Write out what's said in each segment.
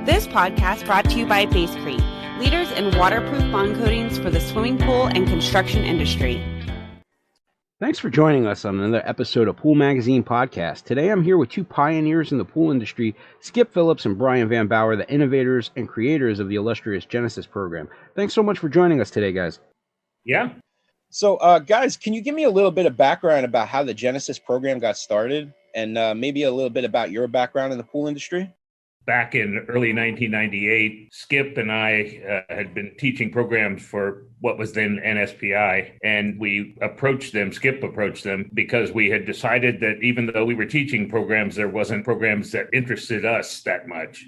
This podcast brought to you by Basecrete, leaders in waterproof bond coatings for the swimming pool and construction industry. Thanks for joining us on another episode of Pool Magazine Podcast. Today I'm here with two pioneers in the pool industry, Skip Phillips and Brian Van Bower, the innovators and creators of the illustrious Genesis program. Thanks so much for joining us today, guys. Yeah. So, guys, can you give me a little bit of background about how the Genesis program got started and maybe a little bit about your background in the pool industry? Back in early 1998, Skip and I had been teaching programs for what was then NSPI, and we approached them, Skip approached them, because we had decided that even though we were teaching programs, there wasn't programs that interested us that much.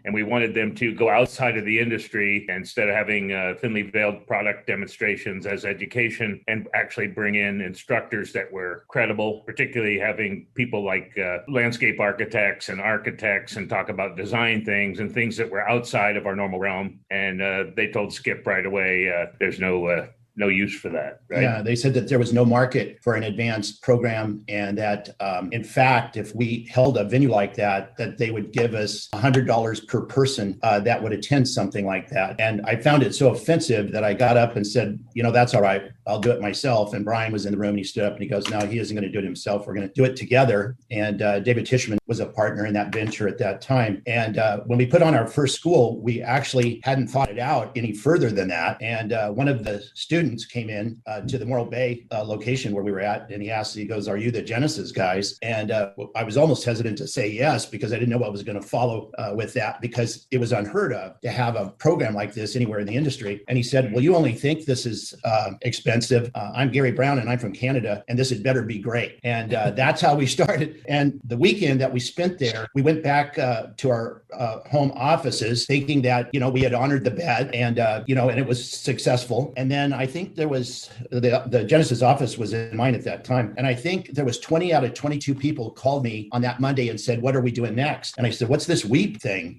And we wanted them to go outside of the industry instead of having thinly veiled product demonstrations as education and actually bring in instructors that were credible, particularly having people like landscape architects and talk about design things and things that were outside of our normal realm. And they told Skip right away, there's no use for that, right? Yeah, they said that there was no market for an advanced program, and that, in fact, if we held a venue like that they would give us $100 per person that would attend something like that. And I found it so offensive that I got up and said, that's all right, I'll do it myself. And Brian was in the room and he stood up and he goes, no, he isn't going to do it himself. We're going to do it together. And David Tishman was a partner in that venture at that time. And when we put on our first school, we actually hadn't thought it out any further than that. And one of the students came in to the Morro Bay location where we were at, and he goes, are you the Genesis guys? And I was almost hesitant to say yes, because I didn't know what was going to follow with that, because it was unheard of to have a program like this anywhere in the industry. And he said, well, you only think this is expensive. I'm Gary Brown and I'm from Canada, and this had better be great. And that's how we started. And the weekend that we spent there, we went back to our home offices thinking that, we had honored the bet and it was successful. And then I think there was the Genesis office was in mine at that time. And I think there was 20 out of 22 people called me on that Monday and said, what are we doing next? And I said, what's this WEEP thing?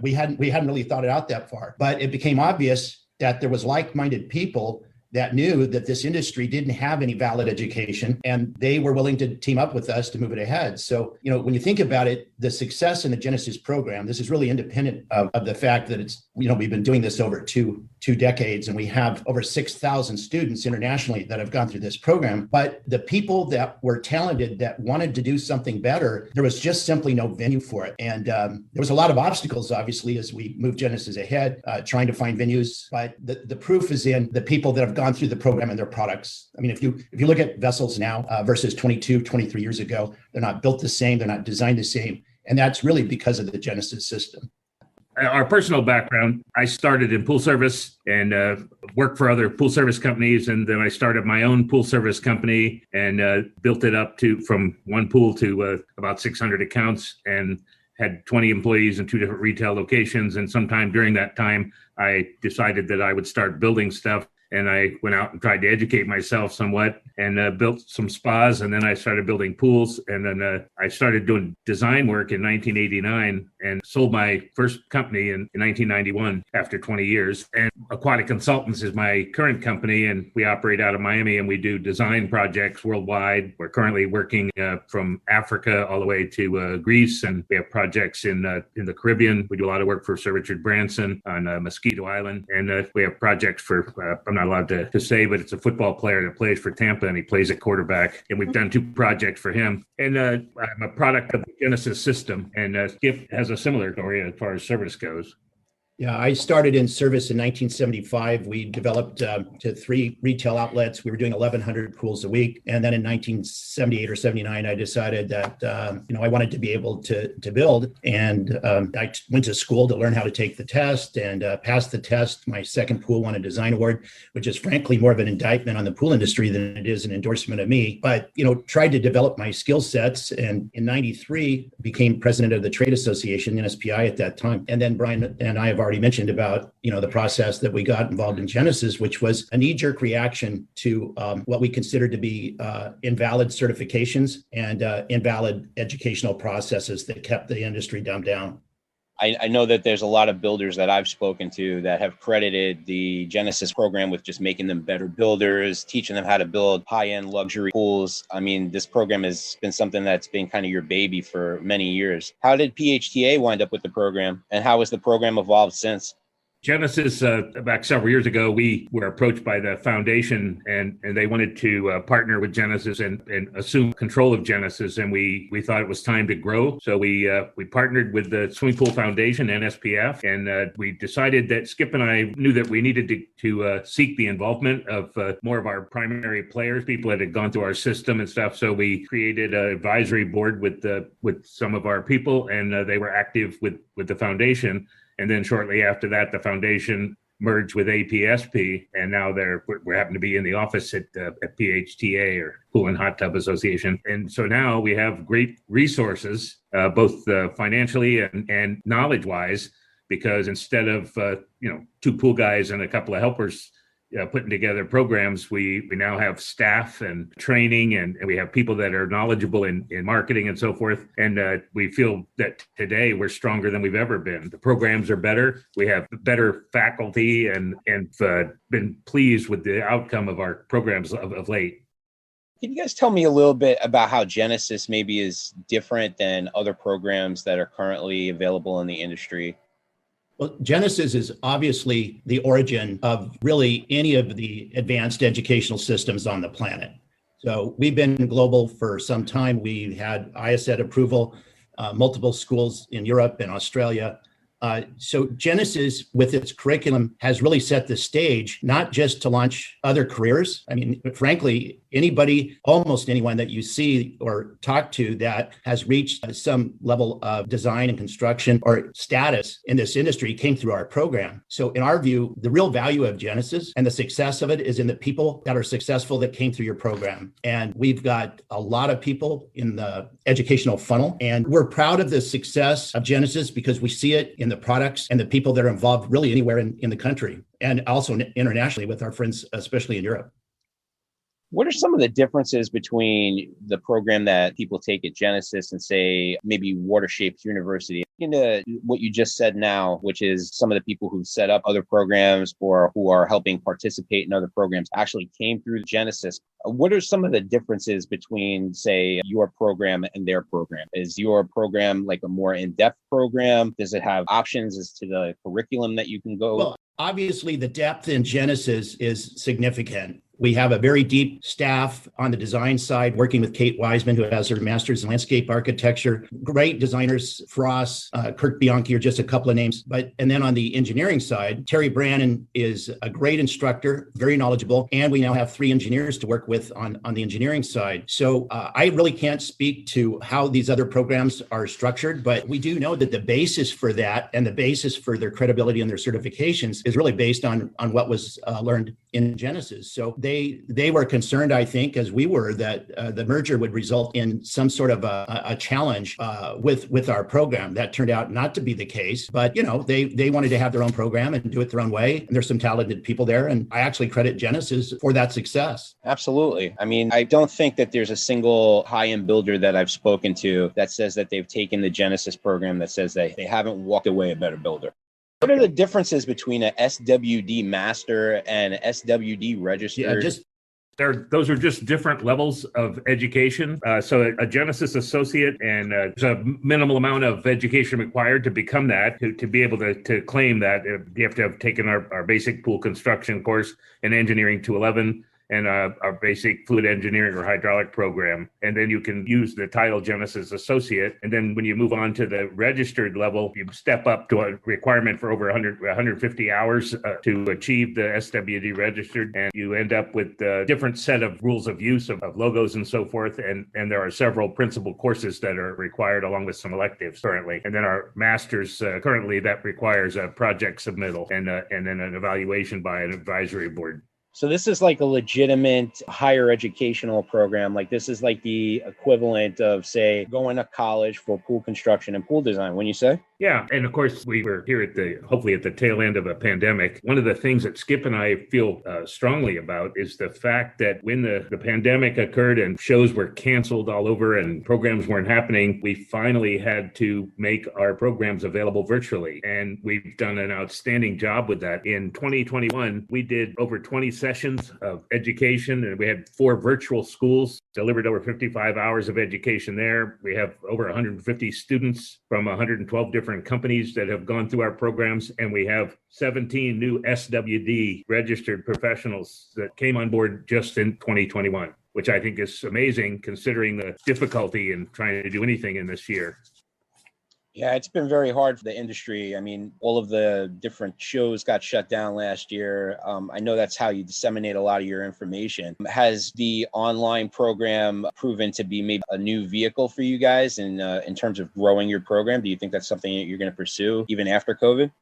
We hadn't really thought it out that far, but it became obvious that there was like-minded people that knew that this industry didn't have any valid education, and they were willing to team up with us to move it ahead. So, when you think about it, the success in the Genesis program, this is really independent of the fact that it's, we've been doing this over two decades, and we have over 6,000 students internationally that have gone through this program. But the people that were talented, that wanted to do something better, there was just simply no venue for it. And there was a lot of obstacles, obviously, as we moved Genesis ahead, trying to find venues. But the proof is in the people that have gone through the program and their products. I mean, if you look at vessels now versus 22, 23 years ago, they're not built the same, they're not designed the same. And that's really because of the Genesis system. Our personal background, I started in pool service and worked for other pool service companies. And then I started my own pool service company and built it up from one pool to about 600 accounts, and had 20 employees in 2 different retail locations. And sometime during that time, I decided that I would start building stuff. And I went out and tried to educate myself somewhat and built some spas. And then I started building pools. And then I started doing design work in 1989 and sold my first company in 1991 after 20 years. And Aquatic Consultants is my current company. And we operate out of Miami, and we do design projects worldwide. We're currently working from Africa all the way to Greece. And we have projects in the Caribbean. We do a lot of work for Sir Richard Branson on Mosquito Island. And we have projects for, I'm not allowed to say, but it's a football player that plays for Tampa, and he plays at quarterback. And we've done 2 projects for him. And I'm a product of the Genesis system. And Skip has a similar story as far as service goes. Yeah, I started in service in 1975. We developed to 3 retail outlets. We were doing 1,100 pools a week. And then in 1978 or 79, I decided that, I wanted to be able to build. And I went to school to learn how to take the test and passed the test. My second pool won a design award, which is frankly more of an indictment on the pool industry than it is an endorsement of me. But, tried to develop my skill sets. And in 93, became president of the trade association, NSPI at that time. And then Brian and I have already mentioned about, the process that we got involved in Genesis, which was a knee-jerk reaction to what we considered to be invalid certifications and invalid educational processes that kept the industry dumbed down. I know that there's a lot of builders that I've spoken to that have credited the Genesis program with just making them better builders, teaching them how to build high-end luxury pools. I mean, this program has been something that's been kind of your baby for many years. How did PHTA wind up with the program, and how has the program evolved since? Genesis, back several years ago, we were approached by the foundation and they wanted to partner with Genesis and assume control of Genesis. And we thought it was time to grow. So we partnered with the Swimming Pool Foundation, NSPF, and we decided that Skip and I knew that we needed to seek the involvement of more of our primary players, people that had gone through our system and stuff. So we created an advisory board with some of our people, and they were active with the foundation. And then shortly after that, the foundation merged with APSP, and now we happen to be in the office at PHTA, or Pool and Hot Tub Association. And so now we have great resources, both financially and knowledge-wise, because instead of two pool guys and a couple of helpers putting together programs, we now have staff and training, and we have people that are knowledgeable in marketing and so forth. And we feel that today we're stronger than we've ever been. The programs are better. We have better faculty, and been pleased with the outcome of our programs of late. Can you guys tell me a little bit about how Genesis maybe is different than other programs that are currently available in the industry? Well, Genesis is obviously the origin of really any of the advanced educational systems on the planet. So we've been global for some time. We had ISET approval, multiple schools in Europe and Australia. So Genesis, with its curriculum, has really set the stage, not just to launch other careers. I mean, frankly, almost anyone that you see or talk to that has reached some level of design and construction or status in this industry came through our program. So in our view, the real value of Genesis and the success of it is in the people that are successful that came through your program. And we've got a lot of people in the educational funnel, and we're proud of the success of Genesis because we see it in the products and the people that are involved really anywhere in the country, and also internationally with our friends, especially in Europe. What are some of the differences between the program that people take at Genesis and, say, maybe Watershape University? Into what you just said now, which is some of the people who set up other programs or who are helping participate in other programs actually came through Genesis. What are some of the differences between, say, your program and their program? Is your program like a more in-depth program? Does it have options as to the curriculum that you can go? Well, obviously, the depth in Genesis is significant. We have a very deep staff on the design side, working with Kate Wiseman, who has her master's in landscape architecture. Great designers, Frost, Kirk Bianchi are just a couple of names. And then on the engineering side, Terry Brannon is a great instructor, very knowledgeable. And we now have 3 engineers to work with on the engineering side. So I really can't speak to how these other programs are structured, but we do know that the basis for that and the basis for their credibility and their certifications is really based on what was learned in Genesis. So they were concerned, I think, as we were, that the merger would result in some sort of a challenge with our program. That turned out not to be the case, but they wanted to have their own program and do it their own way. And there's some talented people there, and I actually credit Genesis for that success. Absolutely. I mean, I don't think that there's a single high-end builder that I've spoken to that says that they've taken the Genesis program that says they haven't walked away a better builder. What are the differences between a SWD master and SWD registered? Those are just different levels of education. So a Genesis associate, and there's a minimal amount of education required to become that, to be able to claim that. You have to have taken our basic pool construction course in Engineering 211, and our basic fluid engineering or hydraulic program. And then you can use the title Genesis Associate. And then when you move on to the registered level, you step up to a requirement for over 150 hours to achieve the SWD registered. And you end up with a different set of rules of use of logos and so forth. And there are several principal courses that are required along with some electives currently. And then our masters currently, that requires a project submittal and then an evaluation by an advisory board. So this is like a legitimate higher educational program. Like this is like the equivalent of, say, going to college for pool construction and pool design, wouldn't you say? Yeah. And of course, we were here hopefully at the tail end of a pandemic. One of the things that Skip and I feel strongly about is the fact that when the pandemic occurred and shows were canceled all over and programs weren't happening, we finally had to make our programs available virtually. And we've done an outstanding job with that. In 2021, we did over 20 sessions of education, and we had 4 virtual schools, delivered over 55 hours of education there. We have over 150 students from 112 different companies that have gone through our programs, and we have 17 new SWD registered professionals that came on board just in 2021, which I think is amazing considering the difficulty in trying to do anything in this year. Yeah, it's been very hard for the industry. I mean, all of the different shows got shut down last year. I know that's how you disseminate a lot of your information. Has the online program proven to be maybe a new vehicle for you guys in terms of growing your program? Do you think that's something that you're going to pursue even after COVID?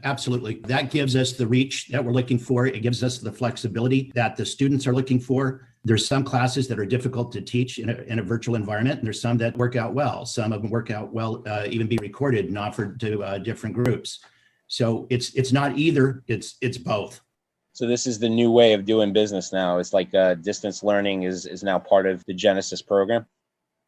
Absolutely. That gives us the reach that we're looking for. It gives us the flexibility that the students are looking for. There's some classes that are difficult to teach in a virtual environment, and there's some that work out well. Some of them work out well, even be recorded and offered to different groups. So it's not either, it's both. So this is the new way of doing business now. It's like distance learning is now part of the Genesis program.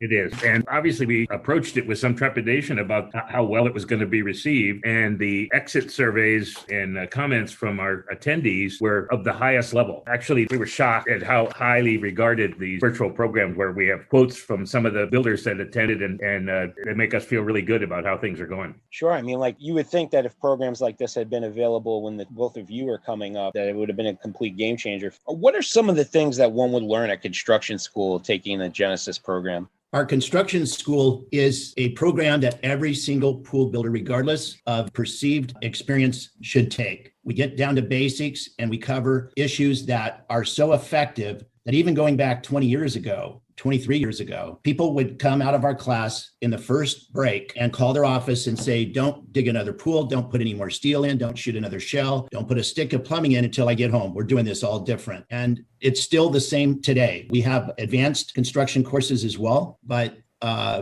It is. And obviously, we approached it with some trepidation about how well it was going to be received. And the exit surveys and comments from our attendees were of the highest level. Actually, we were shocked at how highly regarded these virtual programs were. We have quotes from some of the builders that attended, and they make us feel really good about how things are going. Sure. I mean, like you would think that if programs like this had been available when both of you were coming up, that it would have been a complete game changer. What are some of the things that one would learn at construction school taking the Genesis program? Our construction school is a program that every single pool builder, regardless of perceived experience, should take. We get down to basics and we cover issues that are so effective that even going back 20 years ago, 23 years ago, people would come out of our class in the first break and call their office and say, don't dig another pool, don't put any more steel in, don't shoot another shell, don't put a stick of plumbing in until I get home. We're doing this all different. And it's still the same today. We have advanced construction courses as well, but I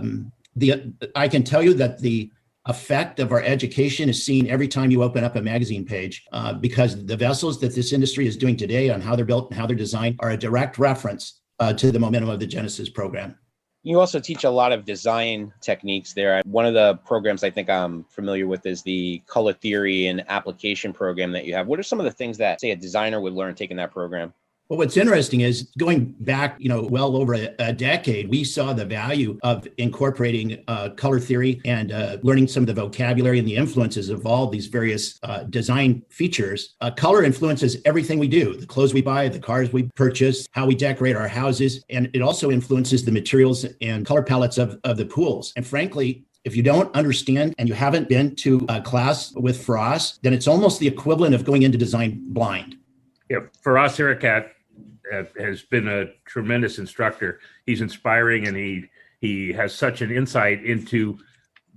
can tell you that the effect of our education is seen every time you open up a magazine page, because the vessels that this industry is doing today on how they're built and how they're designed are a direct reference to the momentum of the Genesis program. You also teach a lot of design techniques there. One of the programs I think I'm familiar with is the color theory and application program that you have. What are some of the things that, say, a designer would learn taking that program? Well, what's interesting is going back, well over a decade, we saw the value of incorporating color theory and learning some of the vocabulary and the influences of all these various design features. Color influences everything we do, the clothes we buy, the cars we purchase, how we decorate our houses, and it also influences the materials and color palettes of the pools. And frankly, if you don't understand and you haven't been to a class with Frost, then it's almost the equivalent of going into design blind. Yeah, for us here at CAT, has been a tremendous instructor. He's inspiring, and he has such an insight into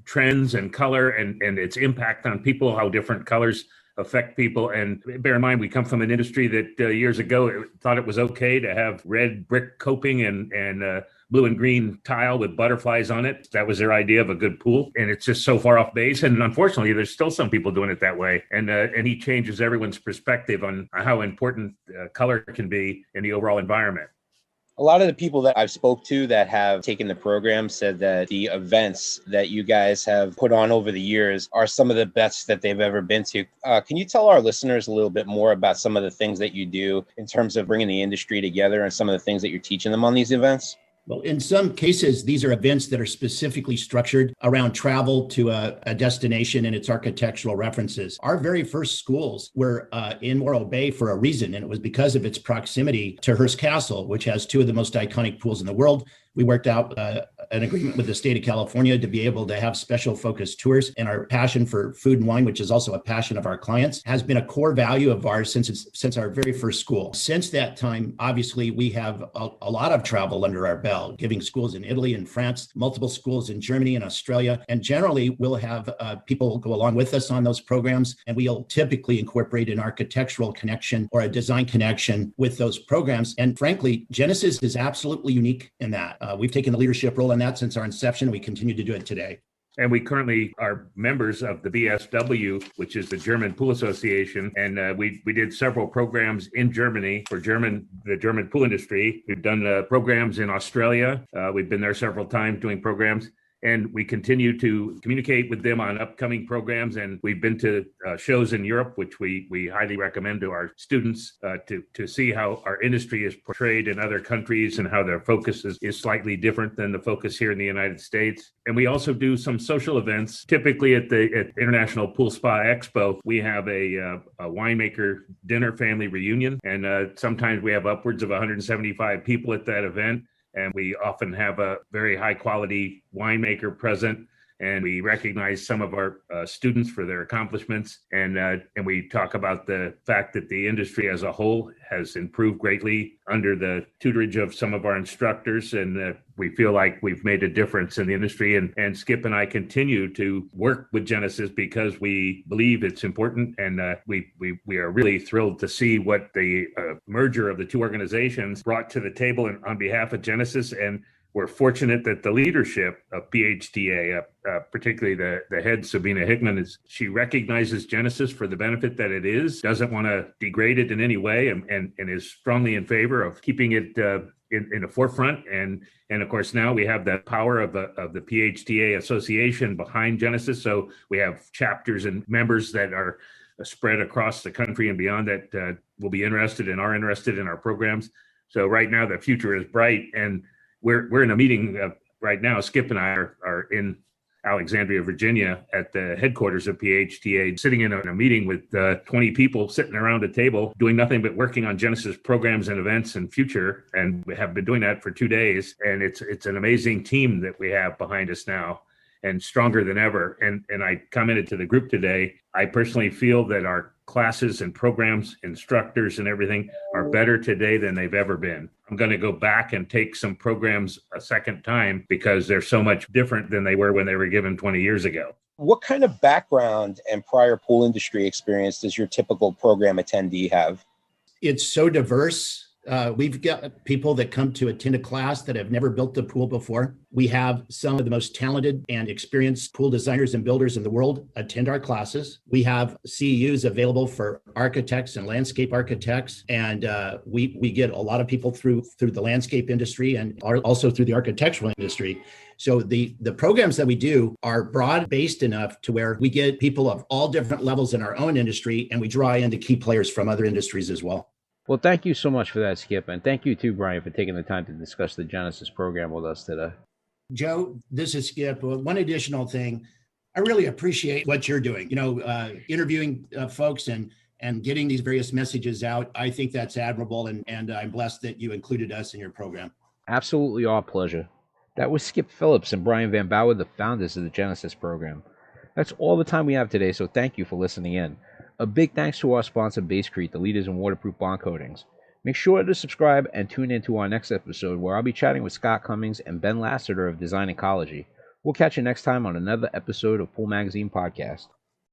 trends and color and its impact on people, how different colors affect people. And bear in mind, we come from an industry that years ago thought it was okay to have red brick coping and blue and green tile with butterflies on it. That was their idea of a good pool. And it's just so far off base. And unfortunately, there's still some people doing it that way. And he changes everyone's perspective on how important color can be in the overall environment. A lot of the people that I've spoke to that have taken the program said that the events that you guys have put on over the years are some of the best that they've ever been to. Can you tell our listeners a little bit more about some of the things that you do in terms of bringing the industry together and some of the things that you're teaching them on these events? Well, in some cases, these are events that are specifically structured around travel to a destination and its architectural references. Our very first schools were in Morro Bay for a reason, and it was because of its proximity to Hearst Castle, which has two of the most iconic pools in the world. We worked out an agreement with the state of California to be able to have special focus tours. And our passion for food and wine, which is also a passion of our clients, has been a core value of ours since our very first school. Since that time, obviously, we have a lot of travel under our belt, giving schools in Italy and France, multiple schools in Germany and Australia. And generally, we'll have people go along with us on those programs, and we'll typically incorporate an architectural connection or a design connection with those programs. And frankly, Genesis is absolutely unique in that. We've taken the leadership role in that since our inception. We continue to do it today. And we currently are members of the BSW, which is the German Pool Association. And we did several programs in Germany for the German pool industry. We've done programs in Australia. We've been there several times doing programs. And we continue to communicate with them on upcoming programs. And we've been to shows in Europe, which we highly recommend to our students to see how our industry is portrayed in other countries and how their focus is slightly different than the focus here in the United States. And we also do some social events. Typically at International Pool Spa Expo, we have a winemaker dinner family reunion. And sometimes we have upwards of 175 people at that event. And we often have a very high quality winemaker present, and we recognize some of our students for their accomplishments. And we talk about the fact that the industry as a whole has improved greatly under the tutorage of some of our instructors. And we feel like we've made a difference in the industry. And Skip and I continue to work with Genesis because we believe it's important. And we are really thrilled to see what the merger of the two organizations brought to the table on behalf of Genesis. And we're fortunate that the leadership of PHTA, particularly the head, Sabina Hickman, she recognizes Genesis for the benefit that it is, doesn't want to degrade it in any way, and is strongly in favor of keeping it in the forefront. And of course, now we have the power of the PHTA association behind Genesis. So we have chapters and members that are spread across the country and beyond that will be interested and are interested in our programs. So right now, the future is bright. And we're in a meeting right now. Skip and I are in Alexandria, Virginia, at the headquarters of PHTA, sitting in a meeting with 20 people sitting around a table, doing nothing but working on Genesis programs and events and future. And we have been doing that for 2 days. And it's an amazing team that we have behind us now, and stronger than ever. And I commented to the group today, I personally feel that our classes and programs, instructors and everything are better today than they've ever been. I'm going to go back and take some programs a second time because they're so much different than they were when they were given 20 years ago. What kind of background and prior pool industry experience does your typical program attendee have? It's so diverse. We've got people that come to attend a class that have never built a pool before. We have some of the most talented and experienced pool designers and builders in the world attend our classes. We have CEUs available for architects and landscape architects. And we get a lot of people through the landscape industry and also through the architectural industry. So the programs that we do are broad-based enough to where we get people of all different levels in our own industry, and we draw in the key players from other industries as well. Well, thank you so much for that, Skip. And thank you too, Brian, for taking the time to discuss the Genesis program with us today. Joe, this is Skip. One additional thing, I really appreciate what you're doing, interviewing folks and getting these various messages out. I think that's admirable. And I'm blessed that you included us in your program. Absolutely our pleasure. That was Skip Phillips and Brian Van Bower, the founders of the Genesis program. That's all the time we have today, so thank you for listening in. A big thanks to our sponsor, Basecrete, the leaders in waterproof bond coatings. Make sure to subscribe and tune in to our next episode where I'll be chatting with Scott Cummings and Ben Lassiter of Design Ecology. We'll catch you next time on another episode of Pool Magazine Podcast.